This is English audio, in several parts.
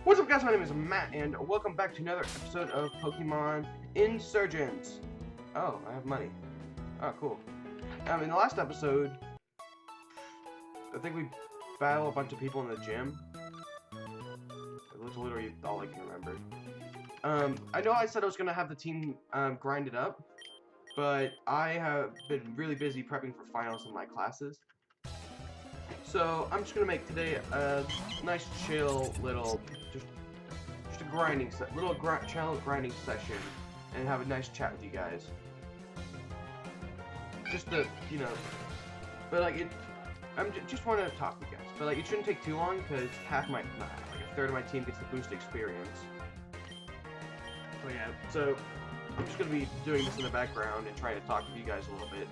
What's up guys, my name is Matt, and welcome back to another episode of Pokemon Insurgence. Oh, I have money. Oh, cool. In the last episode, I think we battled a bunch of people in the gym. That's literally all I can remember. I know I said I was going to have the team grind it up, but I have been really busy prepping for finals in my classes. So I'm just gonna make today a nice, chill little, just a grinding chill grinding session, and have a nice chat with you guys. Just to, you know, but like just want to talk with you guys. But like it shouldn't take too long because like a third of my team gets the boost experience. So yeah, so I'm just gonna be doing this in the background and trying to talk to you guys a little bit.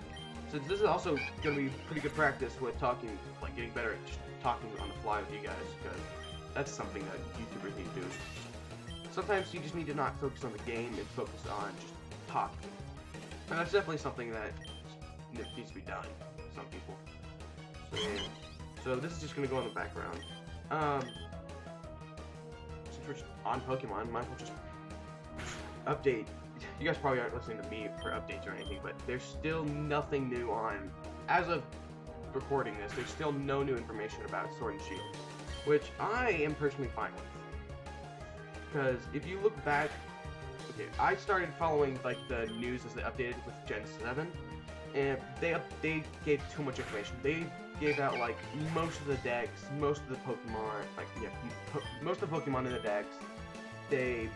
So this is also going to be pretty good practice with talking, like getting better at just talking on the fly with you guys, because that's something that YouTubers need to do. Sometimes you just need to not focus on the game and focus on just talking. And that's definitely something that needs to be done for some people. So yeah. So this is just going to go in the background. Since we're just on Pokemon, might as well just update. You guys probably aren't listening to me for updates or anything, but there's still nothing new on, as of recording this, there's still no new information about Sword and Shield, which I am personally fine with. Because if you look back, okay, I started following like the news as they updated with Gen 7, and they gave too much information. They gave out like most of the decks, most of the Pokemon, like most of the Pokemon in the decks. They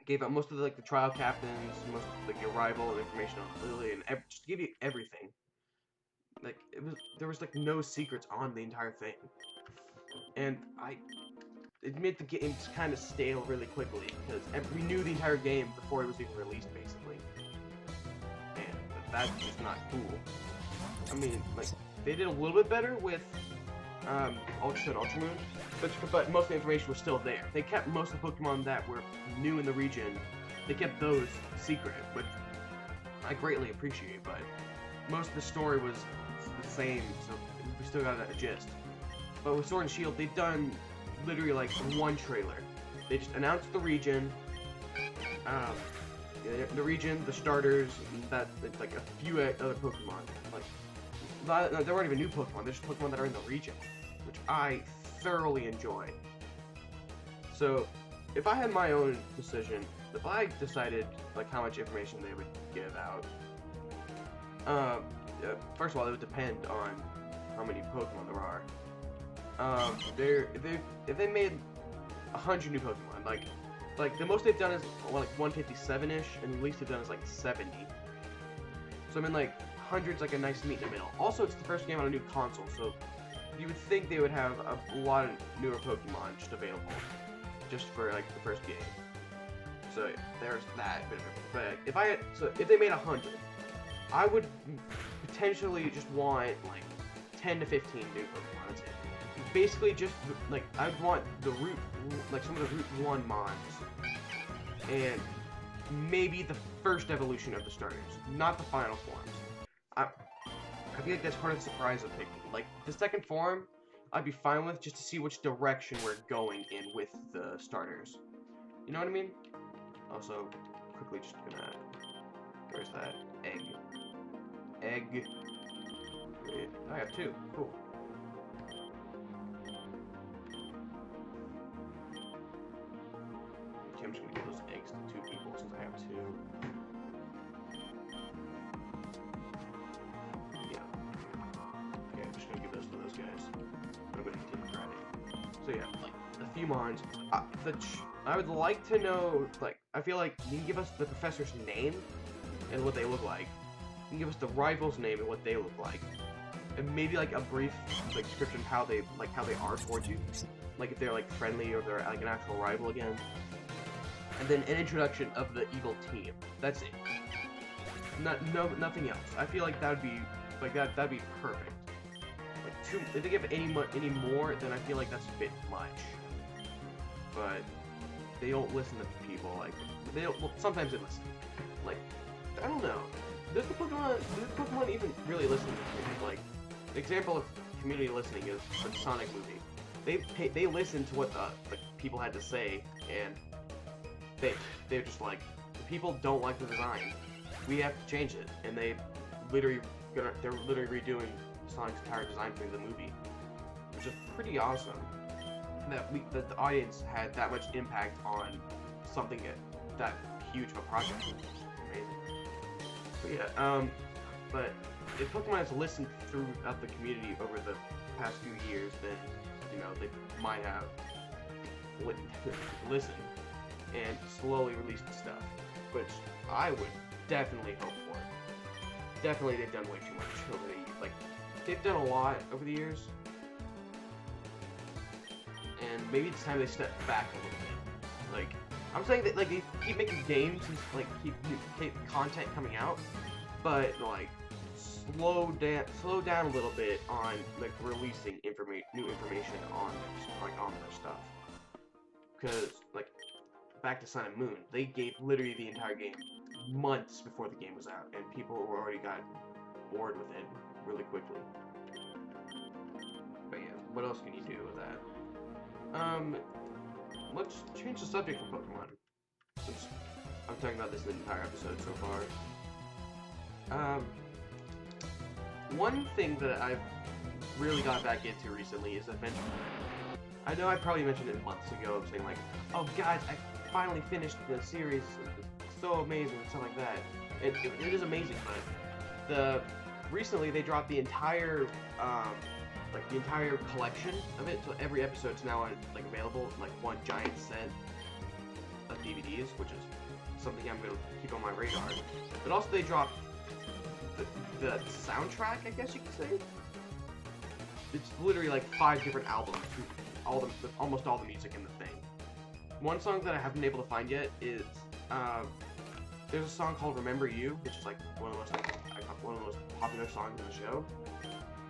gave out most of the, like the trial captains, most of like your rival and information on Lily, and just to give you everything. Like there was like no secrets on the entire thing, and it made the game kind of stale really quickly because we knew the entire game before it was even released, basically, and that's just not cool. I mean, like they did a little bit better with Ultra and Ultra Moon, but most of the information was still there. They kept most of the Pokemon that were new in the region, they kept those secret, which I greatly appreciate, but most of the story was the same, so we still got a gist. But with Sword and Shield, they've done literally like one trailer. They just announced the region, the starters, that like a few other Pokemon. Like, there weren't even new Pokemon, they're just Pokemon that are in the region, which I thoroughly enjoy. So, if I had my own decision, if I decided like how much information they would give out, first of all, it would depend on how many Pokemon there are. If they made 100 new Pokemon, like the most they've done is like 157-ish, and the least they've done is like 70. So I mean, like 100's like a nice meet in the middle. Also, it's the first game on a new console, so you would think they would have a lot of newer Pokemon just available, just for like the first game. So there's that. But if they made 100, I would potentially just want like 10 to 15 new Pokemon. That's it. Basically, just like I'd want the some of the Route 1 mons, and maybe the first evolution of the starters, not the final forms. I feel like that's part of the surprise of picking. Like, the second form, I'd be fine with just to see which direction we're going in with the starters. You know what I mean? Also, quickly just gonna... Where's that? Egg. Egg. Wait, I have two. Cool. Okay, I'm just gonna give those eggs to two people since I have two. So yeah, like a few mons. I would like to know, like, I feel like you can give us the professor's name and what they look like. You can give us the rival's name and what they look like, and maybe like a brief like description of how they are towards you, like if they're like friendly or they're like an actual rival again. And then an introduction of the evil team. That's it. Nothing else. I feel like that would be like that'd be perfect. If they give any more, then I feel like that's a bit much. But they don't listen to people. Like they don't. Well, sometimes they listen. Like I don't know. Does the Pokemon even really listen to people? Like the example of community listening is the Sonic movie. They listen to what the people had to say, and they're just like, the people don't like the design. We have to change it, and they're literally redoing Sonic's entire design for the movie, which is pretty awesome. That the audience had that much impact on something that huge of a project. Amazing. But yeah, but if Pokemon has listened throughout the community over the past few years, then, you know, they might have listened and slowly released the stuff, which I would definitely hope for. Definitely, they've done way too much over the years. Like, they've done a lot over the years, and maybe it's time they step back a little bit. Like, I'm saying that, like, they keep making games and, like, keep content coming out, but, like, slow down a little bit on, like, releasing new information on their stuff. Because, like, back to Sun and Moon, they gave literally the entire game months before the game was out, and people already got bored with it really quickly. But yeah, what else can you do with that? Let's change the subject for Pokemon, since I'm talking about this the entire episode so far. One thing that I've really got back into recently is Adventure Time. I know I probably mentioned it months ago, saying like, oh guys, I finally finished the series, it's so amazing, and stuff like that. It is amazing, but recently they dropped the entire, like the entire collection of it, so every episode's now like available in like one giant set of DVDs, which is something I'm gonna keep on my radar. But also they dropped the soundtrack, I guess you could say. It's literally like 5 different albums, almost all the music in the thing. One song that I haven't been able to find yet is there's a song called "Remember You," which is like one of the most popular songs in the show.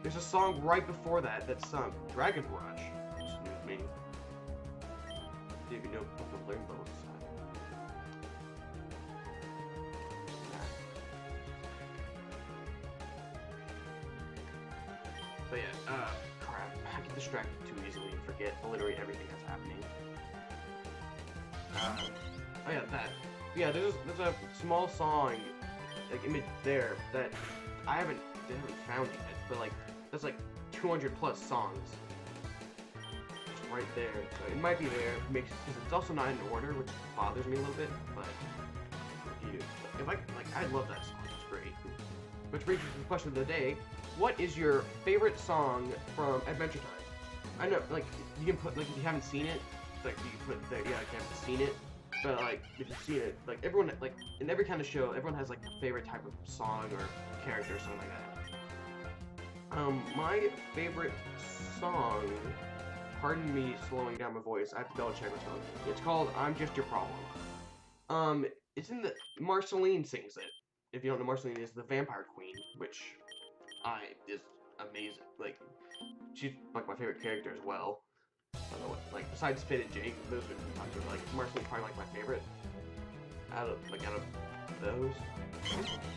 There's a song right before that that's sung Dragon Rush, which is new to me. Didn't even know Pokemon Learn Both. But yeah, crap. I get distracted too easily and forget literally everything that's happening. Oh yeah, that. Yeah, there's a small song, like, image there that they haven't found yet, but like, that's like 200 plus songs. Just right there. So it might be there, because it's also not in order, which bothers me a little bit, but I love that song, it's great. Which brings us to the question of the day. What is your favorite song from Adventure Time? I know, like, you can put, like, if you haven't seen it, like, you can put there, yeah, if you haven't seen it, but, like, if you've seen it, like, everyone, like, in every kind of show, everyone has, like, a favorite type of song or character or something like that. My favorite song, pardon me slowing down my voice, I have to double check what's going on. It's called I'm Just Your Problem. It's in the, Marceline sings it. If you don't know, Marceline is the Vampire Queen, which is amazing. Like, she's like my favorite character as well. I don't know what, like, besides Finn and Jake, those are like Marceline's probably like my favorite. Out of those,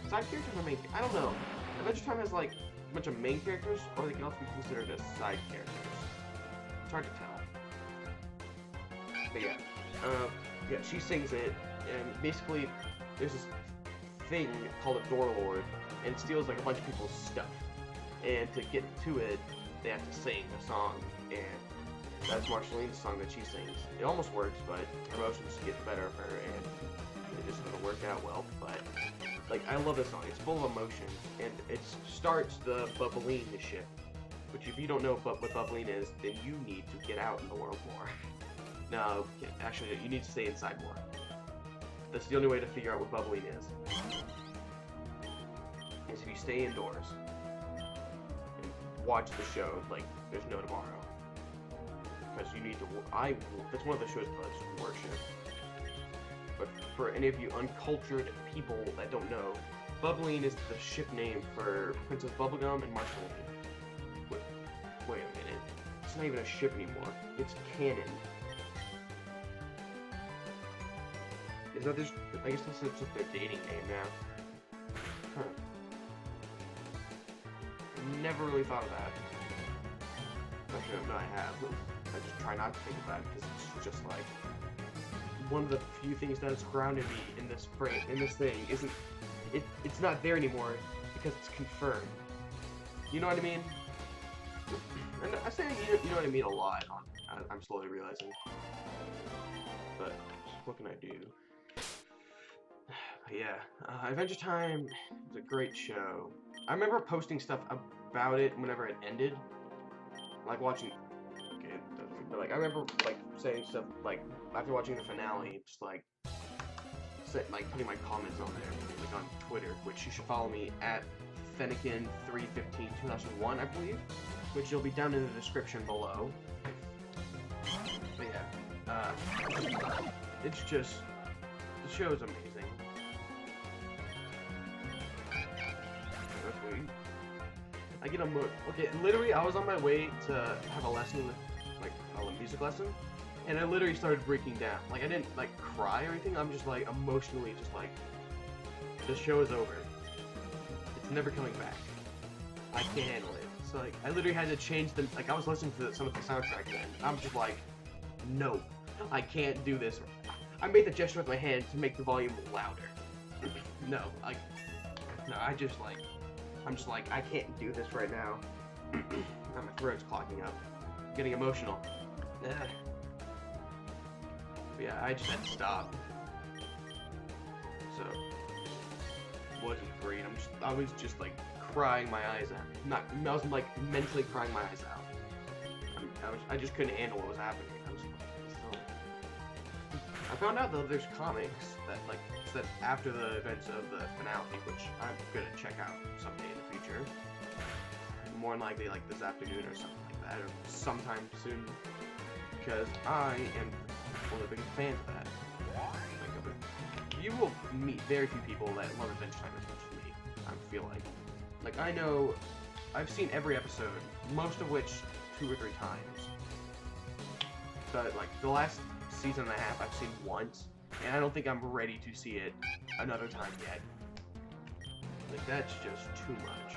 side characters or main? I don't know. Adventure Time has like a bunch of main characters, or they can also be considered as side characters. It's hard to tell. But yeah, yeah, she sings it, and basically there's this thing called a Door Lord, and steals like a bunch of people's stuff. And to get to it, they have to sing a song, and that's Marceline's song that she sings. It almost works, but emotions get the better of her, and it just doesn't work out well. But like, I love this song. It's full of emotion, and it starts the Bubbline ship. Which, if you don't know what Bubbline is, then you need to get out in the world more. No, actually, you need to stay inside more. That's the only way to figure out what Bubbline is if you stay indoors and watch the show like there's no tomorrow. Because you need to, that's one of the shows that I just worship. But for any of you uncultured people that don't know, Bubbline is the ship name for Princess Bubblegum and Marceline. Wait a minute. It's not even a ship anymore. It's canon. Is that just, I guess this is just their dating name now. Huh. Never really thought of that. Actually, no, I have. I just try not to think about it because it's just like one of the few things that has grounded me in this thing isn't it's not there anymore because it's confirmed. You know what I mean? And I say you know what I mean a lot. I'm slowly realizing. But what can I do? Yeah, Adventure Time is a great show. I remember posting stuff about it whenever it ended, like watching. Okay, but like I remember like saying stuff like after watching the finale, just like putting my comments on there, like on Twitter, which you should follow me at Fennekin3152001, I believe, which will be down in the description below. But yeah, it's just the show is amazing. I get okay, literally, I was on my way to have a lesson with, like, a music lesson, and I literally started breaking down. Like, I didn't, like, cry or anything, I'm just, like, emotionally just, like, the show is over. It's never coming back. I can't handle it. So, like, I literally had to change the, like, I was listening to some of the soundtrack then. I'm just like, no, I can't do this. I made the gesture with my hand to make the volume louder. No, like, no, I'm just like, I can't do this right now. My throat's clogging up. I'm getting emotional. But yeah, I just had to stop. So, wasn't great. I was just like crying my eyes out. I was like mentally crying my eyes out. I just couldn't handle what was happening. I found out though there's comics that like set after the events of the finale, which I'm gonna check out someday in the future. More than likely like this afternoon or something like that, or sometime soon, because I am one of the biggest fans of that. Like, you will meet very few people that love Adventure Time as much as me. I feel like I know I've seen every episode, most of which 2 or 3 times. But like the last season and a half I've seen once, and I don't think I'm ready to see it another time yet. Like, that's just too much.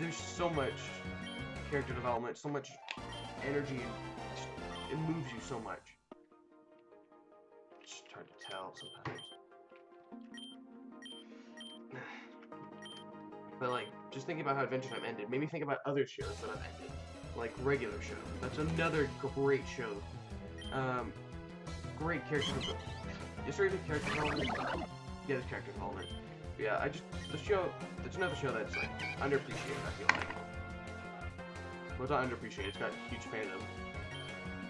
There's so much character development, so much energy, and it moves you so much. It's just hard to tell sometimes. But like, just thinking about how Adventure Time ended made me think about other shows that have ended. Like Regular Show. That's another great show. Great character development. Is there even character development? Yeah, there's character development. But yeah, it's another show that's like underappreciated, I feel like. Well, it's not underappreciated, it's got a huge fandom.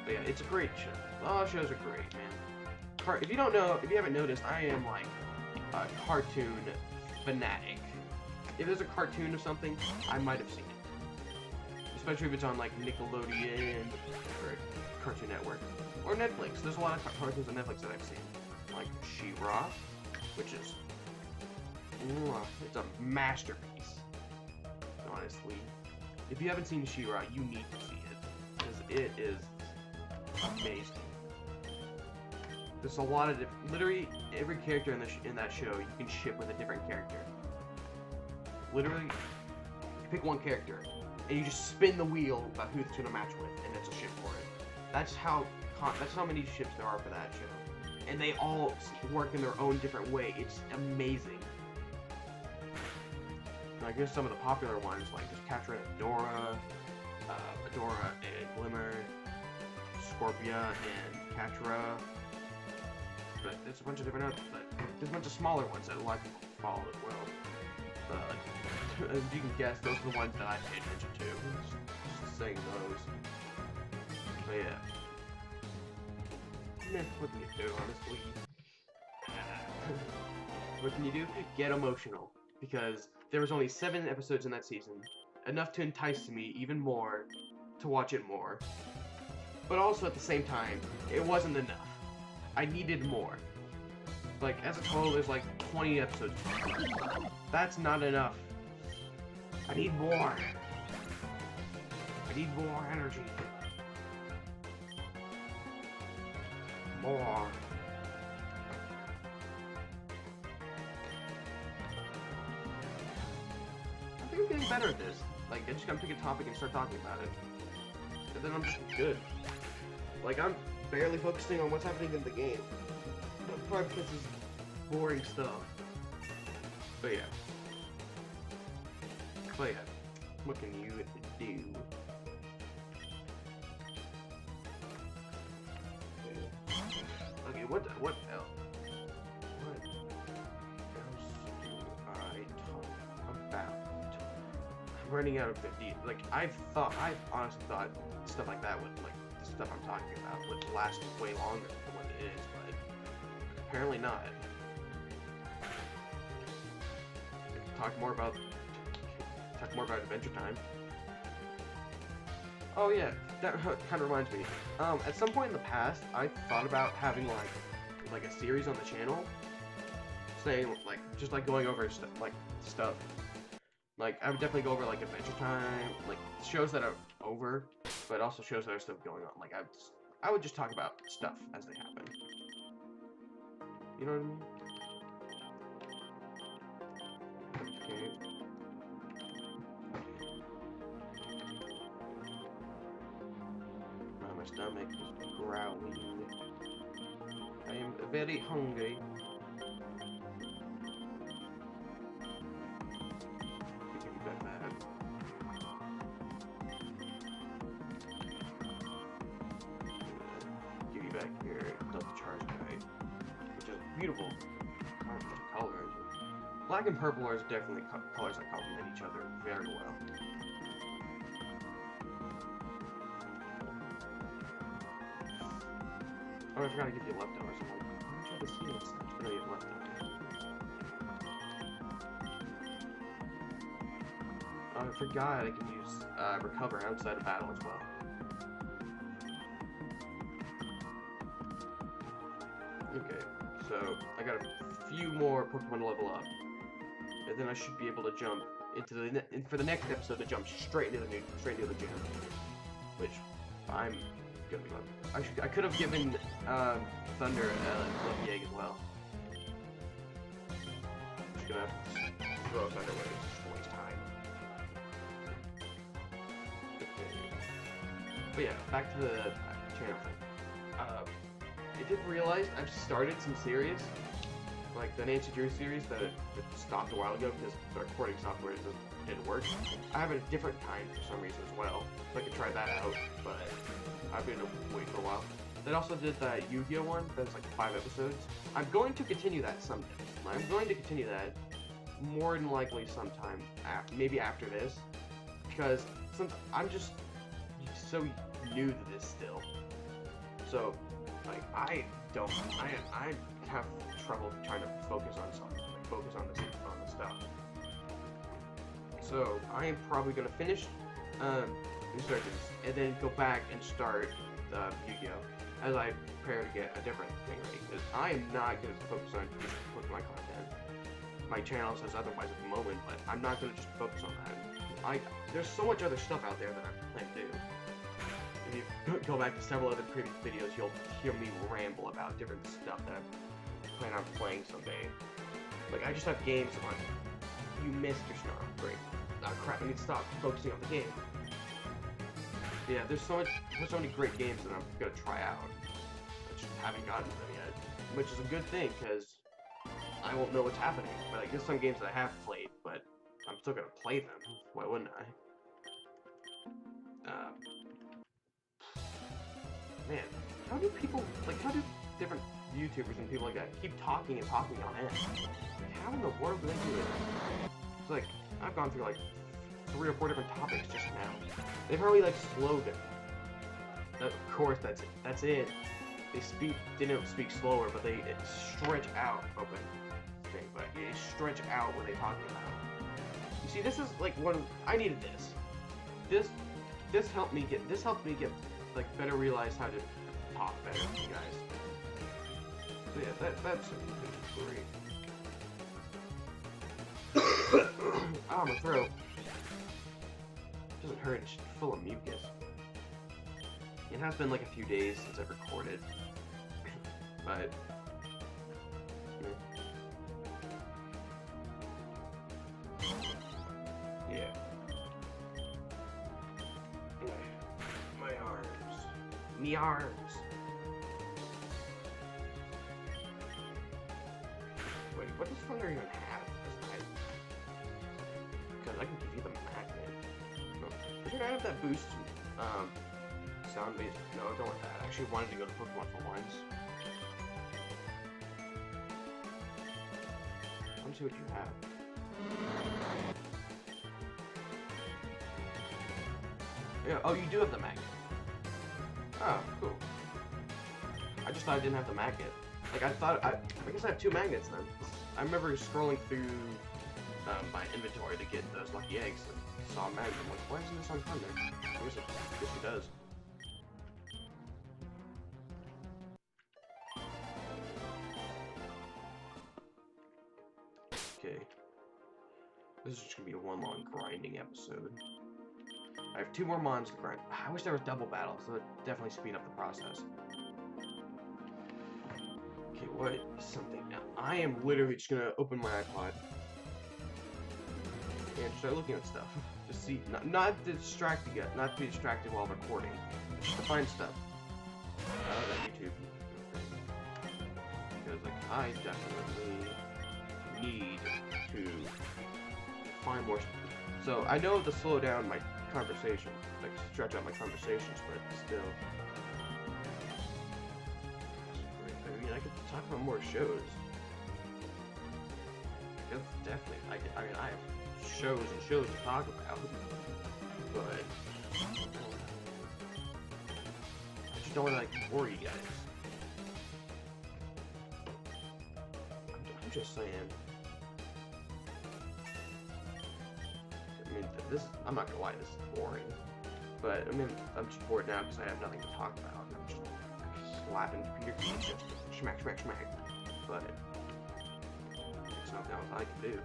But yeah, it's a great show. All shows are great, man. If you haven't noticed, I am like a cartoon fanatic. If there's a cartoon of something, I might have seen it. Especially if it's on like Nickelodeon or Cartoon Network or Netflix. There's a lot of cartoons on Netflix that I've seen, like She-Ra, which is it's a masterpiece. Honestly, if you haven't seen She-Ra, you need to see it because it is amazing. There's a lot of literally every character in that show you can ship with a different character. Literally, you pick one character and you just spin the wheel about who it's gonna match with, and it's a ship for it. That's how many ships there are for that show, and they all work in their own different way. It's amazing. And I guess some of the popular ones like just Catra and Adora and Glimmer, Scorpia and Catra. But there's a bunch of different others. But there's a bunch of smaller ones that a lot of people follow as well. As you can guess, those are the ones that I pay attention to. Just saying those. But yeah. What can you do, honestly? What can you do? Get emotional. Because there was only 7 episodes in that season. Enough to entice me even more to watch it more. But also at the same time, it wasn't enough. I needed more. Like, as a total, there's like 20 episodes. That's not enough. I need more. I need more energy. More. I think I'm getting better at this. Like, I just gotta pick a topic and start talking about it. and then I'm just good. Like, I'm barely focusing on what's happening in the game. Probably because it's boring stuff. But yeah. What can you do? Okay, what else? What else do I talk about? I'm running out of 50. Like, I honestly thought stuff like that would, like, the stuff I'm talking about would last way longer than what it is, but apparently not. Talk more about Adventure Time. Oh yeah, that kind of reminds me. At some point in the past, I thought about having like a series on the channel, saying like just like going over stuff. Like I would definitely go over like Adventure Time, like shows that are over, but also shows that are still going on. Like I would just talk about stuff as they happen. You know what I mean? Okay. My stomach is growling. I am very hungry. Give you back that. Give you back your double charge kite, which is beautiful. Colors. Black and purple are definitely colors that complement each other very well. Oh, I forgot to give you leftovers. I'm like, I'm trying to see what's gonna get leftovers. Oh, I forgot I can use recover outside of battle as well. Okay, so I got a few more Pokemon to level up, and then I should be able to jump into the for the next episode to jump straight into the gym, which I'm gonna be lucky. I could have given Thunder a lucky egg as well. Just gonna throw Thunder away just to waste time. Okay. But yeah, back to the channel thing. I did realize I've started some series, like the Nancy Drew series that stopped a while ago because the recording software didn't work. I have a different kind for some reason as well, so I could try that out, but I've been waiting for a while. They also did that Yu-Gi-Oh one, that's like 5 episodes. I'm going to continue that someday. I'm going to continue that more than likely sometime, maybe after this, because since I'm just so new to this still, so like I have trouble trying to focus on something, like focus on the stuff. So I am probably gonna finish Insurgence and then go back and start Yu-Gi-Oh as I prepare to get a different thing ready. Because I am not gonna focus on just Pokemon content. My channel says otherwise at the moment, but I'm not gonna just focus on that. There's so much other stuff out there that I plan to do. If you go back to several other previous videos, you'll hear me ramble about different stuff that I plan on playing someday. Like, I just have games on. You missed your snarl. Great. Oh crap, I need to stop focusing on the game. Yeah, there's so many great games that I'm gonna try out. I just haven't gotten to them yet. Which is a good thing, because I won't know what's happening. But like, there's some games that I have played, but I'm still gonna play them. Why wouldn't I? Man, how do different YouTubers and people like that keep talking and talking on end? Like, how in the world do they do it? It's like, I've gone through like 3 or 4 different topics just now. They probably like slowed it. Of course, that's it. They don't speak slower, but they stretch out. Open thing, but they stretch out what they're talking about. You see, this is like I needed this. This helped me get like better realize how to talk better with you guys. So yeah, that's great. Oh, my throat doesn't hurt. It's just full of mucus. It has been like a few days since I've recorded, but yeah. My arm. PRs. Wait, what does Thunder even have? Because I can give you the magnet. No. Does it have that boost? Sound based? No, I don't want that. I actually wanted to go to Pokemon for once. Let's see what you have. Yeah, oh, you do have the magnet. Oh, cool. I just thought I didn't have the magnet. Like, I guess I have 2 magnets then. I remember scrolling through my inventory to get those lucky eggs and saw a magnet. I'm like, why isn't this on Thunder? I guess it does. Okay. This is just gonna be a one long grinding episode. I have 2 more mons to grind. I wish there was double battles, so it would definitely speed up the process. Okay, what is something now? I am literally just gonna open my iPod and start looking at stuff. Just see, not distracting it, not to be distracted while recording, just to find stuff. That YouTube. Because like I definitely need to find more stuff. So I know to slow down my conversation, like stretch out my conversations, but still. I mean, I could talk about more shows. That's definitely. I mean, I have shows and shows to talk about, but I just don't want to like bore you guys. I'm just saying. I mean, I'm not gonna lie, this is boring. But I mean, I'm just bored now because I have nothing to talk about. And I'm just slapping computer keys, just smack, smack, smack. But it's not else I can do.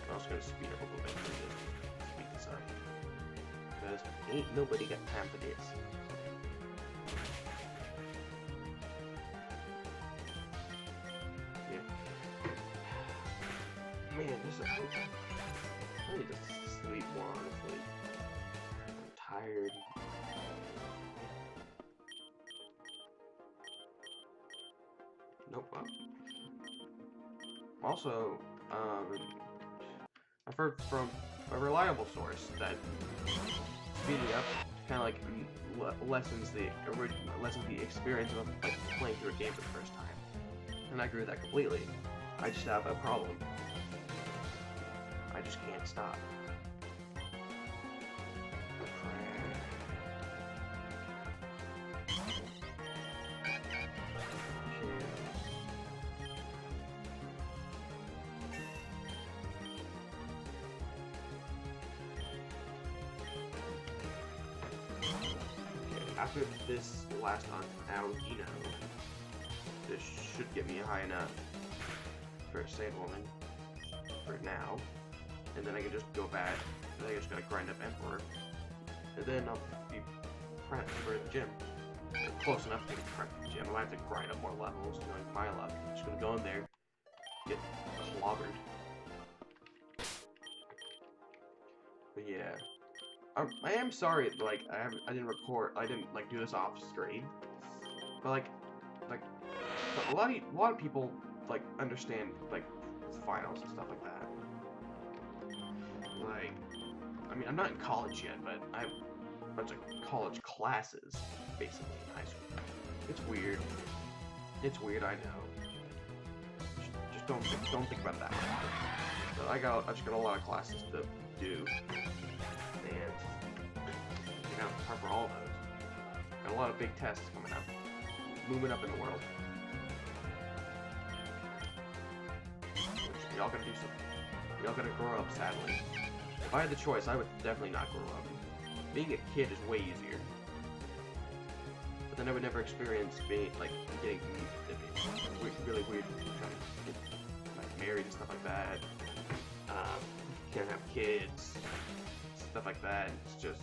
I'm also gonna speed up a little bit to speed this up. Because ain't nobody got time for this. Yeah. Man, this is. I need to sleep more, honestly. I'm tired. Nope. Also, I've heard from a reliable source that speeding up kind of like lessens the experience of like playing through a game for the first time, and I agree with that completely. I just have a problem. I just can't stop. After this last Audino, this should get me high enough for a Sand Woman for now, and then I can just go back, and I just gotta grind up Emperor, and then I'll be prepped for the gym. Or close enough to be prepped for the gym. I might have to grind up more levels, knowing my luck. I'm just gonna go in there, get clobbered. But yeah. I am sorry, like I didn't like do this off screen, but like a lot of people like understand like finals and stuff like that. Like, I mean, I'm not in college yet, but I have a bunch of college classes basically in high school. It's weird. It's weird, I know. Just don't think about that. But I just got a lot of classes to do. For all of those. Got a lot of big tests coming up. Moving up in the world. Y'all gotta do something. Y'all gotta grow up, sadly. If I had the choice, I would definitely not grow up. Being a kid is way easier. But then I would never experience being, like, getting really weird, trying to get, like, married and stuff like that. Can't have kids. Stuff like that. It's just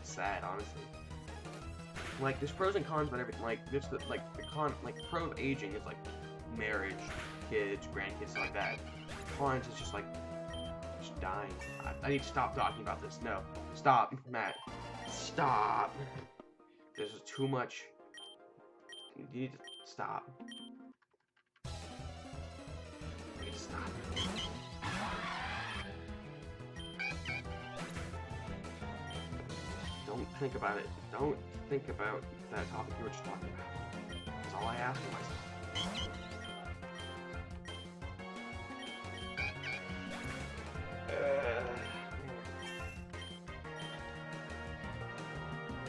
sad, honestly. Like, there's pros and cons, but everything. Like, there's the pro of aging is like marriage, kids, grandkids, stuff like that. Cons is just like dying. I need to stop talking about this. No. Stop, Matt. Stop. This is too much. You need to stop. You need to stop. Don't think about it. Don't think about that topic you were just talking about. That's all I ask of myself.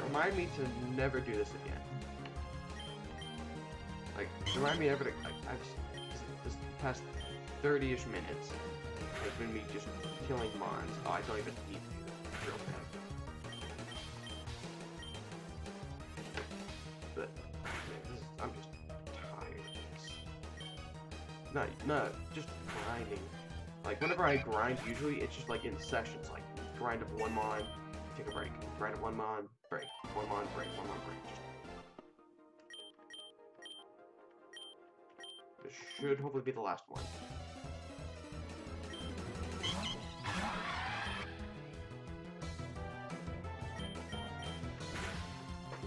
Remind me to never do this again. Like, remind me never to. This past 30-ish minutes has been me just killing mons. Oh, I don't even need to do that real fast. But I'm just tired of this. No, just grinding. Like, whenever I grind, usually it's just like in sessions. Like, grind up one mon, take a break. Grind up one mon, break. One mon, break. One mon, break. This should hopefully be the last one.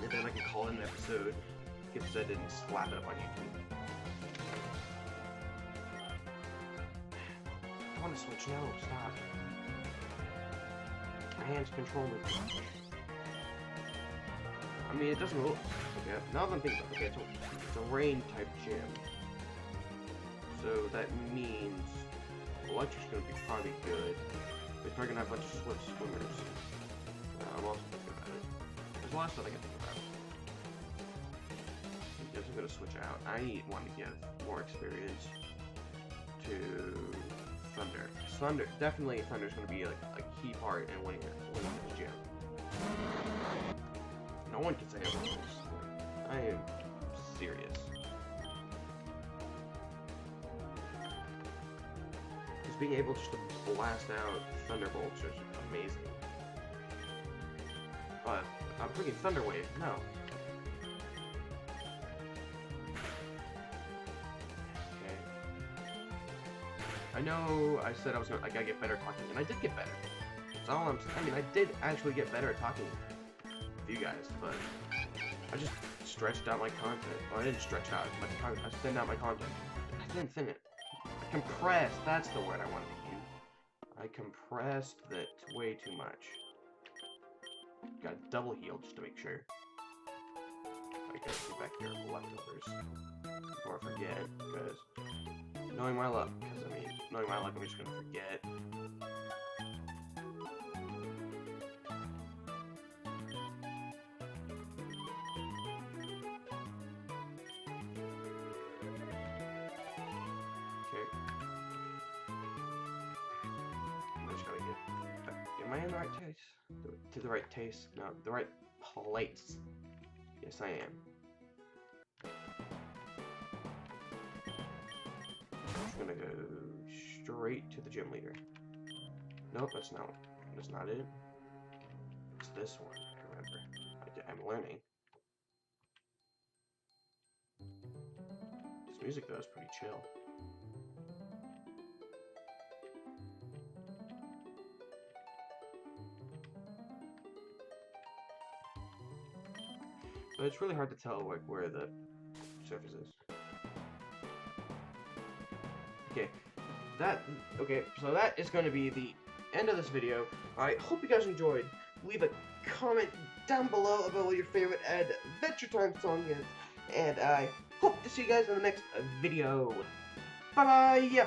And then I can call it an episode. Get said and slap it up on YouTube. I want to switch now. Stop. My hands control me. I mean, it doesn't look. Okay, now that I'm thinking about it, okay, it's a rain type gym. So that means electric's gonna be probably good. We're probably gonna have a bunch of swimmers. I'm also thinking about it. There's a lot of stuff I can think about. I guess I'm gonna switch out. I want to give more experience to Thunder. Definitely Thunder's gonna be like a key part in winning this gym. No one can say otherwise. I am serious. Just being able just to blast out Thunderbolts is amazing. But I'm thinking Thunder Wave. No. I know I said I gotta get better at talking, and I did get better. That's all I'm saying. I mean, I did actually get better at talking with you guys, but I just stretched out my content. Well, I didn't stretch out my content. I thinned out my content. I didn't thin it. I compressed. That's the word I wanted to use. I compressed that way too much. Got double healed just to make sure. I gotta get back here with leftovers before I forget, because knowing my luck, I'm just gonna forget. Okay. I'm just gonna get. Am I in the right taste? To the right taste? No, the right place. Yes, I am. I'm gonna go straight to the gym leader. Nope, that's not it. It's this one, remember. I'm learning. This music though is pretty chill. But it's really hard to tell like where the surface is. Okay, so that is going to be the end of this video. I hope you guys enjoyed. Leave a comment down below about what your favorite Adventure Time song is. And I hope to see you guys in the next video. Bye-bye!